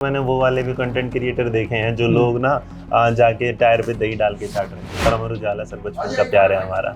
मैंने वो वाले भी कंटेंट क्रिएटर देखे हैं जो लोग ना जाके टायर पे दही डाल के चाट रहे हैं। पर अमर उजाला सर बचपन का प्यार है हमारा,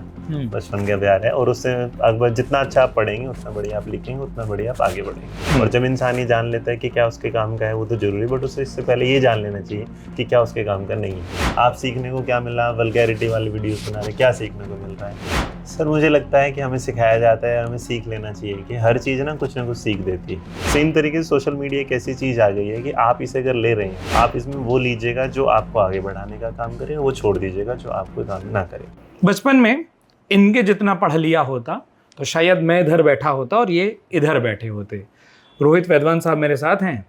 बचपन का प्यार है। और उससे अगर जितना अच्छा आप पढ़ेंगे उतना बढ़िया आप लिखेंगे, उतना बढ़िया आप आगे बढ़ेंगे। और जब इंसान ये जान लेता है कि क्या उसके काम का है वो तो जरूरी, बट उसे इससे पहले ये जान लेना चाहिए कि क्या उसके काम का नहीं है। आप सीखने को क्या मिल रहा है, वल्गैरिटी वाली वीडियोस बना रहे, क्या सीखने को मिल रहा है? सर मुझे लगता है कि हमें सिखाया जाता है और हमें सीख लेना चाहिए कि हर चीज़ ना कुछ सीख देती है। सेम तरीके से सोशल मीडिया एक ऐसी चीज़ आ गई है कि आप इसे अगर ले रहे हैं, आप इसमें वो लीजिएगा जो आपको आगे बढ़ाने का काम करे, वो छोड़ दीजिएगा जो आपको काम ना करे। बचपन में इनके जितना पढ़ लिया होता तो शायद मैं इधर बैठा होता और ये इधर बैठे होते। रोहित वैद्वान साहब मेरे साथ हैं।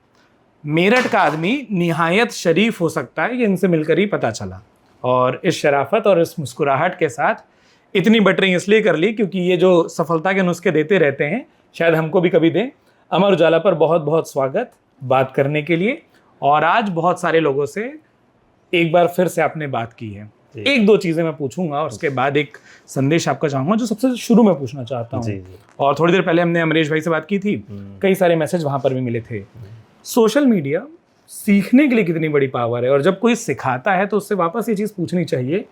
मेरठ का आदमी निहायत शरीफ हो सकता है, ये इनसे मिलकर ही पता चला। और इस शराफत और इस मुस्कुराहट के साथ इतनी बटरिंग इसलिए कर ली क्योंकि ये जो सफलता के नुस्खे देते रहते हैं शायद हमको भी कभी दें। अमर उजाला पर बहुत बहुत स्वागत बात करने के लिए। और आज बहुत सारे लोगों से एक बार फिर से आपने बात की है। एक दो चीज़ें मैं पूछूंगा और उसके बाद एक संदेश आपका चाहूंगा जो सबसे शुरू में पूछना चाहता हूँ। और थोड़ी देर पहले हमने अमरीश भाई से बात की थी, कई सारे मैसेज वहां पर भी मिले थे। सोशल मीडिया सीखने के लिए कितनी बड़ी पावर है, और जब कोई सिखाता है तो उससे वापस ये चीज़ पूछनी चाहिए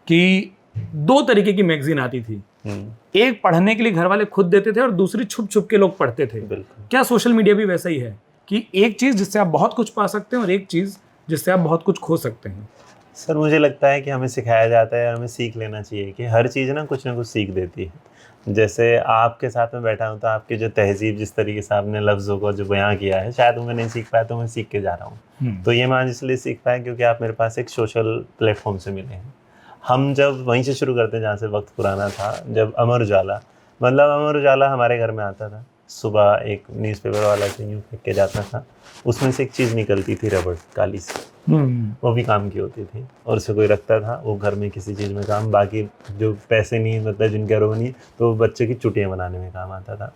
कि दो तरीके की मैगजीन आती थी। एक पढ़ने के लिए घर वाले खुद देते थे और दूसरी छुप छुप के लोग पढ़ते थे। क्या सोशल मीडिया भी वैसा ही है कि एक चीज़ जिससे आप बहुत कुछ पा सकते हैं और एक चीज़ जिससे आप बहुत कुछ खो सकते हैं? सर मुझे लगता है कि हमें सिखाया जाता है और हमें सीख लेना चाहिए कि हर चीज़ ना कुछ सीख देती है। जैसे आपके साथ में बैठा हूँ तो आपकी जो तहजीब, जिस तरीके से आपने लफ्ज़ों को जो बयां किया है, शायद वो मैं नहीं सीख पाया तो मैं सीख के जा रहा हूँ। तो ये मैं इसलिए सीख पाया क्योंकि आप मेरे पास एक सोशल प्लेटफॉर्म से मिले हैं। हम जब वहीं से शुरू करते हैं जहाँ से वक्त पुराना था, जब अमर उजाला अमर उजाला हमारे घर में आता था। सुबह एक न्यूज़पेपर वाला से यूँ फेंक के जाता था, उसमें से एक चीज़ निकलती थी रबड़ काली सी, वो भी काम की होती थी। और उसे कोई रखता था वो घर में किसी चीज़ में काम, बाकी जो पैसे नहीं मतलब जिनके घरों में नहीं, तो बच्चे की चुटियाँ बनाने में काम आता था।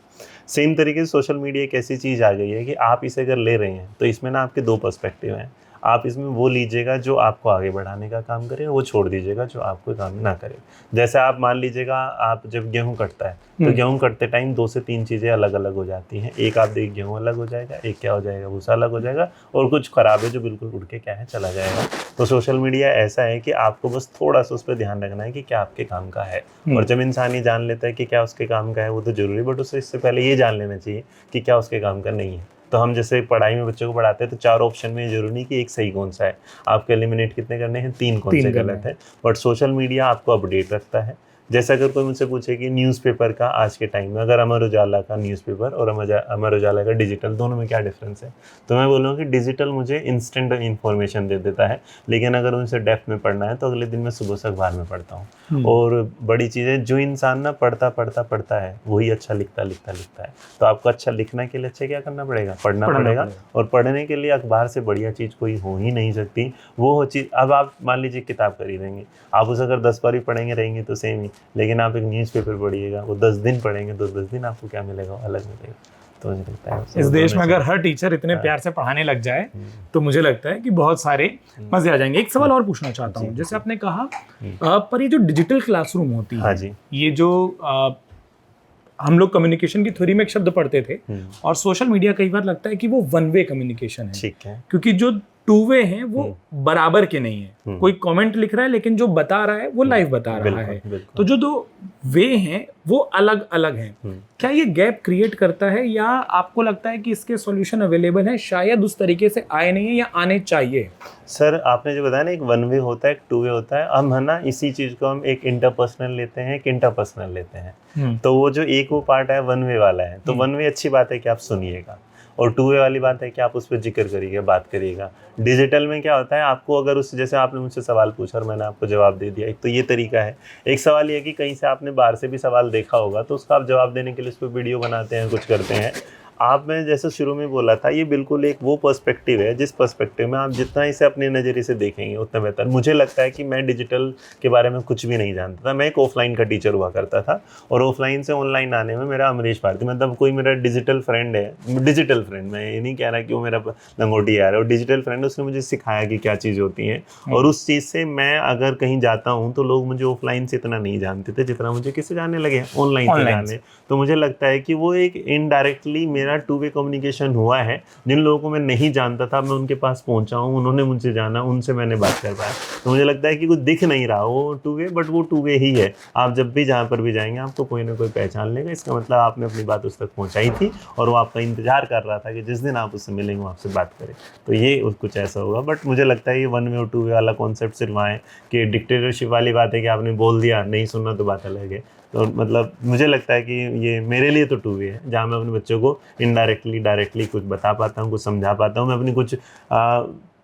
सेम तरीके से सोशल मीडिया एक ऐसी चीज़ आ गई है कि आप इसे अगर ले रहे हैं तो इसमें ना आपके दो पर्सपेक्टिव हैं। आप इसमें वो लीजिएगा जो आपको आगे बढ़ाने का काम करे, वो छोड़ दीजिएगा जो आपको काम ना करे। जैसे आप मान लीजिएगा, आप जब गेहूं कटता है तो गेहूं कटते टाइम 2 से 3 चीज़ें अलग अलग हो जाती हैं। एक आप देख, गेहूं अलग हो जाएगा, एक क्या हो जाएगा, भूसा अलग हो जाएगा, और कुछ खराब है जो बिल्कुल उड़ के क्या है चला जाएगा। तो सोशल मीडिया ऐसा है कि आपको बस थोड़ा सा उस पर ध्यान रखना है कि क्या आपके काम का है। और जब इंसान ये जान लेता है कि क्या उसके काम का है वो तो जरूरी, बट उसे इससे पहले ये जान लेना चाहिए कि क्या उसके काम का नहीं है। तो हम जैसे पढ़ाई में बच्चों को पढ़ाते हैं तो 4 ऑप्शन में जरूरी नहीं कि एक सही कौन सा है, आपको एलिमिनेट कितने करने हैं, 3 कौन से गलत है। बट सोशल मीडिया आपको अपडेट रखता है। जैसे अगर कोई मुझसे पूछे कि न्यूज़पेपर का आज के टाइम में, अगर अमर उजाला का न्यूज़पेपर और अमर उजाला का डिजिटल, दोनों में क्या डिफरेंस है, तो मैं बोलूँगा कि डिजिटल मुझे इंस्टेंट इन्फॉर्मेशन दे देता है, लेकिन अगर उनसे डेप्थ में पढ़ना है तो अगले दिन मैं सुबह से अखबार में पढ़ता हूँ। और बड़ी चीज़ें जो इंसान ना पढ़ता है वही अच्छा लिखता है। तो आपको अच्छा लिखने के लिए अच्छा क्या करना पड़ेगा, पढ़ना पड़ेगा। और पढ़ने के लिए अखबार से बढ़िया चीज़ कोई हो ही नहीं सकती। वो चीज़, अब आप मान लीजिए किताब खरीदेंगे, आप उसे अगर 10 बार भी पढ़ेंगे रहेंगे तो सेम ही, लेकिन आप एक न्यूज़पेपर पढ़िएगा, वो 10 दिन पढ़ेंगे तो 10 दिन आपको क्या मिलेगा, अलग मिलेगा। तो मुझे लगता है इस देश में अगर हर टीचर इतने प्यार से पढ़ाने लग जाए तो मुझे लगता है कि बहुत सारे मजे आ जाएंगे। एक सवाल और पूछना चाहता हूँ, जैसे आपने कहा पर ये जो डिजिटल क्लासरूम होती है, ये जो हम लोग कम्युनिकेशन की थ्योरी में एक शब्द पढ़ते थे, और सोशल मीडिया कई बार लगता है कि वो वन वे कम्युनिकेशन है। ठीक है, क्योंकि जो 2 वे हैं वो बराबर के नहीं है। कोई कमेंट लिख रहा है लेकिन जो बता रहा है वो लाइव बता रहा है। तो जो 2 वे हैं वो अलग अलग हैं। क्या ये गैप क्रिएट करता है, या आपको लगता है कि इसके सॉल्यूशन अवेलेबल हैं, शायद उस तरीके से आए नहीं है या आने चाहिए? सर आपने जो बताया ना, एक 1 वे होता है, एक 2 वे होता है। हम है ना इसी चीज़ को हम एक इंटरपर्सनल लेते हैं, एक इंटरपर्सनल लेते हैं। तो वो जो एक वो पार्ट है 1 वे वाला है, तो 1 वे अच्छी बात है कि आप सुनिएगा, और 2 वे वाली बात है कि आप उस पर जिक्र करिएगा, बात करिएगा। डिजिटल में क्या होता है, आपको अगर उस, जैसे आपने मुझसे सवाल पूछा और मैंने आपको जवाब दे दिया, एक तो ये तरीका है। एक सवाल ये है कि कहीं से आपने बाहर से भी सवाल देखा होगा तो उसका आप जवाब देने के लिए उस पर वीडियो बनाते हैं, कुछ करते हैं। आप, मैं जैसे शुरू में बोला था, ये बिल्कुल एक वो पर्सपेक्टिव है जिस पर्सपेक्टिव में आप जितना इसे अपने नज़रिए से देखेंगे उतना बेहतर। मुझे लगता है कि मैं डिजिटल के बारे में कुछ भी नहीं जानता था। मैं एक ऑफलाइन का टीचर हुआ करता था, और ऑफलाइन से ऑनलाइन आने में मेरा अमरीश भारती, मतलब कोई मेरा डिजिटल फ्रेंड है, डिजिटल फ्रेंड, मैं ये नहीं कह रहा कि वो मेरा लंगोटी यार है, और डिजिटल फ्रेंड, उसने मुझे सिखाया कि क्या चीज़ होती है। और उस चीज़ से मैं अगर कहीं जाता हूँ तो लोग मुझे ऑफलाइन से इतना नहीं जानते थे जितना मुझे किससे जानने लगे, ऑनलाइन से जाने। तो मुझे लगता है कि वो एक इनडायरेक्टली मेरा मेरा टू वे कम्युनिकेशन हुआ है। जिन लोगों को मैं नहीं जानता था मैं उनके पास पहुंचा हूँ, उन्होंने मुझसे जाना, उनसे मैंने बात कर पाया। तो मुझे लगता है कि कुछ दिख नहीं रहा वो टू वे, बट वो टू वे ही है। आप जब भी जहाँ पर भी जाएंगे आपको कोई ना कोई पहचान लेगा। इसका मतलब आपने अपनी बात उस तक पहुँचाई थी और वो आपका इंतजार कर रहा था कि जिस दिन आप उससे मिलेंगे वो आपसे बात करें। तो ये कुछ ऐसा होगा। बट मुझे लगता है ये वन वे और टू वे वाला कॉन्सेप्ट सिर्फ आए कि डिक्टेटरशिप वाली बात है कि आपने बोल दिया, नहीं सुनना तो बात अलग है। तो मतलब मुझे लगता है कि ये मेरे लिए तो टू वे है, जहाँ मैं अपने बच्चों को इनडायरेक्टली डायरेक्टली कुछ बता पाता हूँ, कुछ समझा पाता हूँ। मैं अपनी कुछ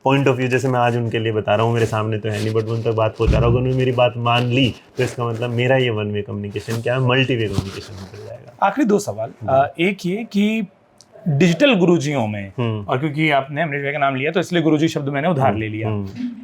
पॉइंट ऑफ व्यू जैसे मैं आज उनके लिए बता रहा हूँ, मेरे सामने तो है नहीं, बट उन तक बात पहुँचा रहा हूँ। अगर उन्होंने मेरी बात मान ली तो इसका मतलब मेरा ये वन वे कम्युनिकेशन क्या है, मल्टी वे कम्युनिकेशन निकल जाएगा। आखिरी 2 सवाल। एक ये कि डिजिटल गुरुजियों में, और क्योंकि आपने अमरीश भाई का नाम लिया तो इसलिए गुरुजी शब्द मैंने उधार ले लिया,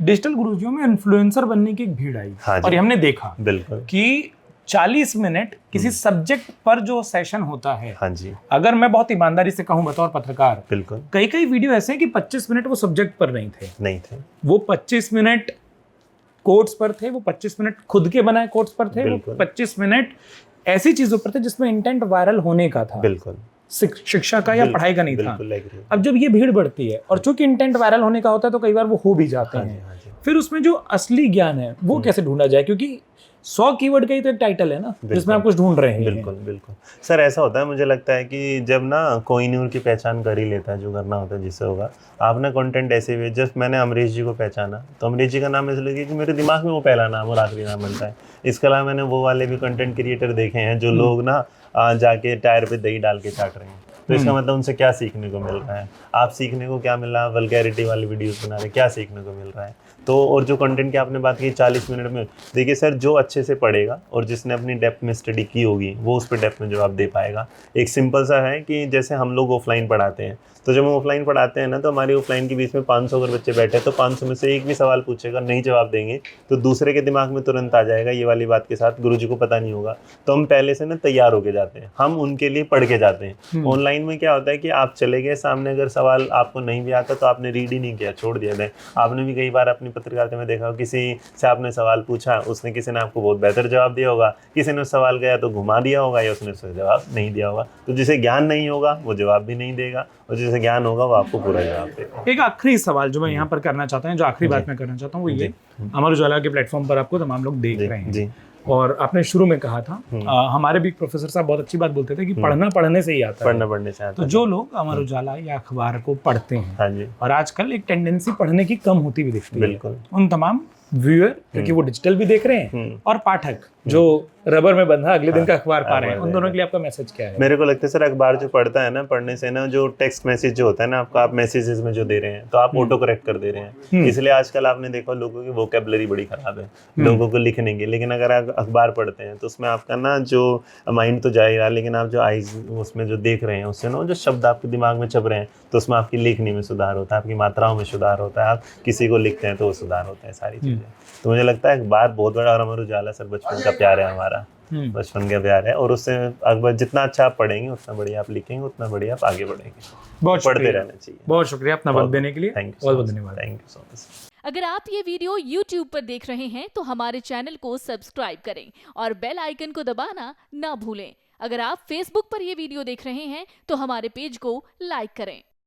डिजिटल गुरुजियों में इन्फ्लुएंसर बनने की एक भीड़ आई। हाँ जी। और ये हमने देखा बिल्कुल कि 40 मिनट किसी सब्जेक्ट पर जो सेशन होता है, हाँ जी, अगर मैं बहुत ईमानदारी से कहूं बतौर पत्रकार, बिल्कुल कई वीडियो ऐसे हैं कि 25 मिनट वो सब्जेक्ट पर नहीं थे। वो 25 मिनट कोट्स पर थे, वो 25 मिनट खुद के बनाए कोट्स पर थे, वो 25 मिनट ऐसी चीजों पर थे जिसमें इंटेंट वायरल होने का था, बिल्कुल शिक्षा का या पढ़ाई का नहीं था। agree। अब जब ये भीड़ बढ़ती है और चूंकि इंटेंट वायरल होने का होता है तो कई बार वो हो भी जाते हाँ हैं। जी, हाँ जी। फिर उसमें जो असली ज्ञान है वो कैसे ढूंढा जाए, क्योंकि 100 कीवर्ड का ही तो एक टाइटल है ना जिसमें आप कुछ ढूंढ रहे हैं। बिल्कुल बिल्कुल सर, ऐसा होता है। मुझे लगता है कि जब ना कोई नूर की पहचान कर ही लेता है, जो करना होता है जिससे होगा। आप ना कंटेंट ऐसे भी, जस्ट मैंने अमरीश जी को पहचाना तो अमरीश जी का नाम इसलिए कि मेरे दिमाग में वो पहला नाम और आखिरी नाम बनता है। इसके अलावा मैंने वो वाले भी कंटेंट क्रिएटर देखे हैं जो लोग ना जाके टायर पे दही डाल के चाट रहे हैं। तो इसका मतलब उनसे क्या सीखने को मिल रहा है, आप सीखने को क्या मिल रहा है, वल्गैरिटी वाली वीडियोस बना रहे, क्या सीखने को मिल रहा है। तो और जो कंटेंट की आपने बात की 40 मिनट में, देखिए सर, जो अच्छे से पढ़ेगा और जिसने अपनी डेप्थ में स्टडी की होगी वो उस पर डेप्थ में जवाब दे पाएगा। एक सिंपल सा है कि जैसे हम लोग ऑफलाइन पढ़ाते हैं, तो जब हम ऑफलाइन पढ़ाते हैं ना, तो हमारी ऑफलाइन के बीच में 500 अगर बच्चे बैठे तो 500 में से एक भी सवाल पूछेगा, नहीं जवाब देंगे तो दूसरे के दिमाग में तुरंत आ जाएगा ये वाली बात के साथ, गुरुजी को पता नहीं होगा। तो हम पहले से ना तैयार होके जाते हैं, हम उनके लिए पढ़ के जाते हैं। ऑनलाइन में क्या होता है कि आप चले गए सामने, अगर सवाल आपको नहीं भी आता तो आपने रीड ही नहीं किया, छोड़ दिया था। आपने भी कई बार अपनी पत्रकारिता में देखा, किसी से आपने सवाल पूछा, उसने किसी ने आपको बहुत बेहतर जवाब दिया होगा, किसी ने सवाल गया तो घुमा दिया होगा, या उसने उसका जवाब नहीं दिया होगा। तो जिसे ज्ञान नहीं होगा वो जवाब भी नहीं देगा, और जिसे ज्ञान होगा वो आपको पूरा जवाब देगा। एक आखिरी सवाल जो मैं यहाँ पर करना चाहता हूँ, जो आखिरी बात मैं करना चाहता हूँ वो ये, अमर उजाला के प्लेटफॉर्म पर आपको तमाम लोग देख रहे हैं जी। और आपने शुरू में कहा था, हमारे भी प्रोफेसर साहब बहुत अच्छी बात बोलते थे कि पढ़ना पढ़ने से ही आता है। पढ़ने से आता तो जो लोग अमर उजाला या अखबार को पढ़ते हैं, हाँ जी, और आजकल एक टेंडेंसी पढ़ने की कम होती भी दिखती है, बिल्कुल, उन तमाम व्यूअर, क्योंकि वो डिजिटल भी देख रहे हैं, और पाठक जो रबर में बंधा अगले दिन का अखबार पा रहे हैं, उन दोनों के लिए आपका मैसेज क्या है? मेरे को लगता है सर, अखबार जो पढ़ता है ना, पढ़ने से ना जो टेक्स्ट मैसेज जो होता है ना आपका, आप मैसेजेस में जो दे रहे हैं तो आप ऑटो करेक्ट कर दे रहे हैं। इसलिए आजकल आपने देखा लोगों की वोकैबुलरी बड़ी खराब है लोगों को लिखने की। लेकिन अगर आप अखबार पढ़ते हैं तो उसमें आपका ना जो माइंड तो जा ही रहा, लेकिन आप जो आईज उसमें जो देख रहे हैं उससे ना जो शब्द आपके दिमाग में छप रहे हैं, तो उसमें आपकी लेखनी में सुधार होता है, आपकी मात्राओं में सुधार होता है, आप किसी को लिखते हैं तो वो सुधार होता है, सारी चीज़ें। तो मुझे लगता है अखबार बहुत बड़ा, और अमर उजाला सर बचपन का प्यार है हमारा, बचपन का प्यार है। और उससे अखबार जितना अच्छा आप पढ़ेंगे उतना बढ़िया आप लिखेंगे, उतना बढ़िया आप आगे बढ़ेंगे। बहुत पढ़ते रहना चाहिए। बहुत शुक्रिया अपना वक्त देने के लिए, थैंक यू, बहुत बहुत धन्यवाद। Thank you so much. अगर आप ये वीडियो YouTube पर देख रहे हैं तो हमारे चैनल को सब्सक्राइब करें और बेल आइकन को दबाना ना भूलें। अगर आप Facebook पर ये वीडियो देख रहे हैं तो हमारे पेज को लाइक करें।